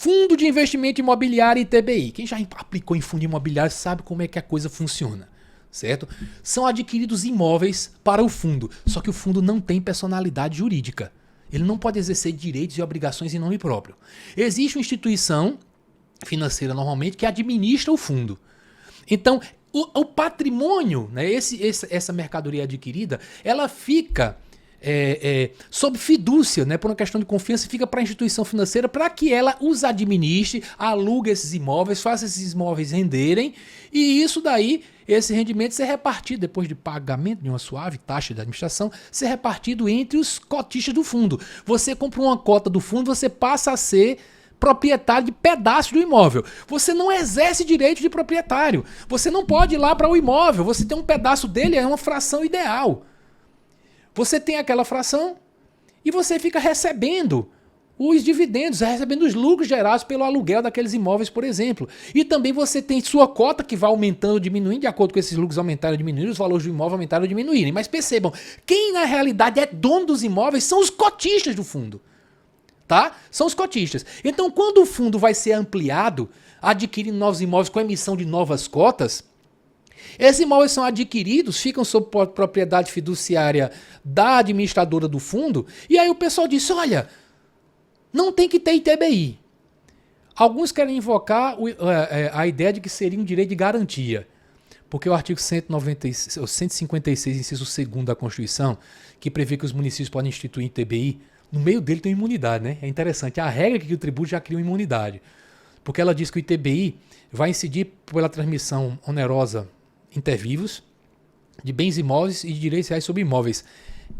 Fundo de Investimento Imobiliário ITBI. Quem já aplicou em fundo imobiliário sabe como é que a coisa funciona, certo? São adquiridos imóveis para o fundo, só que o fundo não tem personalidade jurídica. Ele não pode exercer direitos e obrigações em nome próprio. Existe uma instituição financeira, normalmente, que administra o fundo. Então, o patrimônio, né, essa mercadoria adquirida, ela fica sob fidúcia, né, por uma questão de confiança, fica para a instituição financeira para que ela os administre, alugue esses imóveis, faça esses imóveis renderem, e isso daí, esse rendimento ser repartido, depois de pagamento de uma suave taxa de administração, ser repartido entre os cotistas do fundo. Você compra uma cota do fundo, você passa a ser proprietário de pedaço do imóvel. Você não exerce direito de proprietário. Você não pode ir lá para o imóvel. Você tem um pedaço dele, é uma fração ideal. Você tem aquela fração e você fica recebendo os dividendos, recebendo os lucros gerados pelo aluguel daqueles imóveis, por exemplo. E também você tem sua cota que vai aumentando ou diminuindo, de acordo com esses lucros aumentarem ou diminuírem, os valores do imóvel aumentarem ou diminuírem. Mas percebam, quem na realidade é dono dos imóveis são os cotistas do fundo. Tá? São os cotistas. Então, quando o fundo vai ser ampliado, adquirindo novos imóveis com emissão de novas cotas, esses imóveis são adquiridos, ficam sob propriedade fiduciária da administradora do fundo, e aí o pessoal disse, olha, não tem que ter ITBI. Alguns querem invocar a ideia de que seria um direito de garantia, porque o artigo 156, inciso 2º da Constituição, que prevê que os municípios podem instituir ITBI, no meio dele tem imunidade, né? É interessante. A regra que o tributo já cria uma imunidade. Porque ela diz que o ITBI vai incidir pela transmissão onerosa inter vivos de bens imóveis e de direitos reais sobre imóveis,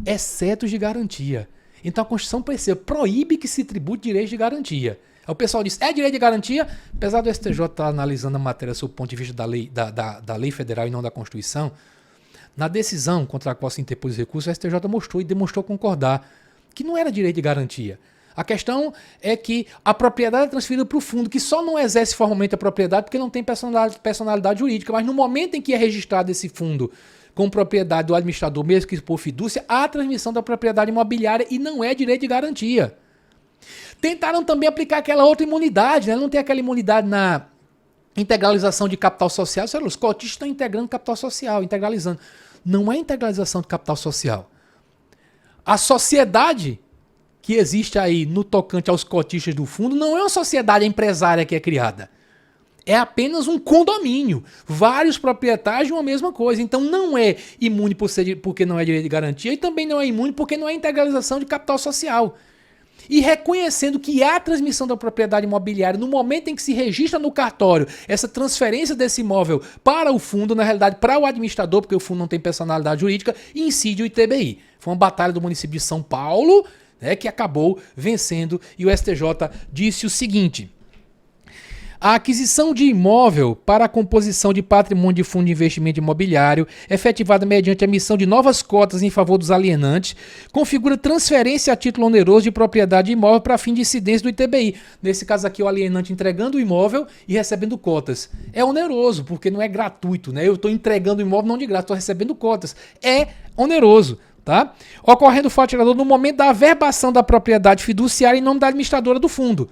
exceto os de garantia. Então a Constituição proíbe que se tribute direitos de garantia. Aí o pessoal diz, é direito de garantia? Apesar do STJ estar analisando a matéria sob o ponto de vista da lei federal e não da Constituição, na decisão contra a qual se interpôs os recursos, o STJ mostrou e demonstrou concordar que não era direito de garantia. A questão é que a propriedade é transferida para o fundo, que só não exerce formalmente a propriedade porque não tem personalidade jurídica, mas no momento em que é registrado esse fundo com propriedade do administrador, mesmo que por fidúcia, há a transmissão da propriedade imobiliária e não é direito de garantia. Tentaram também aplicar aquela outra imunidade, né? Não tem aquela imunidade na integralização de capital social. Os cotistas estão integrando capital social, integralizando. Não é integralização de capital social. A sociedade que existe aí no tocante aos cotistas do fundo não é uma sociedade empresária que é criada. É apenas um condomínio. Vários proprietários de uma mesma coisa. Então não é imune porque não é direito de garantia e também não é imune porque não é integralização de capital social. E reconhecendo que há transmissão da propriedade imobiliária no momento em que se registra no cartório essa transferência desse imóvel para o fundo, na realidade para o administrador, porque o fundo não tem personalidade jurídica, incide o ITBI. Foi uma batalha do município de São Paulo, né, que acabou vencendo, e o STJ disse o seguinte: a aquisição de imóvel para a composição de patrimônio de fundo de investimento imobiliário, efetivada mediante a emissão de novas cotas em favor dos alienantes, configura transferência a título oneroso de propriedade de imóvel para fim de incidência do ITBI. Nesse caso aqui, o alienante entregando o imóvel e recebendo cotas. É oneroso, porque não é gratuito, né? Eu estou entregando o imóvel não de graça, estou recebendo cotas. É oneroso. Tá? Ocorrendo o fato gerador no momento da averbação da propriedade fiduciária em nome da administradora do fundo.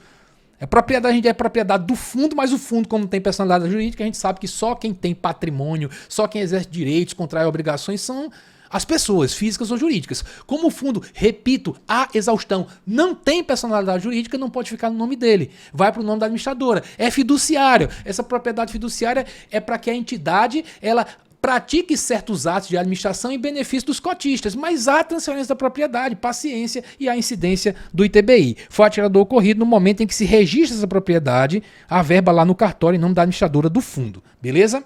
A gente é propriedade do fundo, mas o fundo, como não tem personalidade jurídica, a gente sabe que só quem tem patrimônio, só quem exerce direitos, contrai obrigações são as pessoas, físicas ou jurídicas. Como o fundo, repito, a exaustão não tem personalidade jurídica, não pode ficar no nome dele. Vai para o nome da administradora. É fiduciário. Essa propriedade fiduciária é para que a entidade ela pratique certos atos de administração em benefício dos cotistas, mas há transferência da propriedade, paciência e a incidência do ITBI. Fato gerador ocorrido no momento em que se registra essa propriedade, a verba lá no cartório em nome da administradora do fundo. Beleza?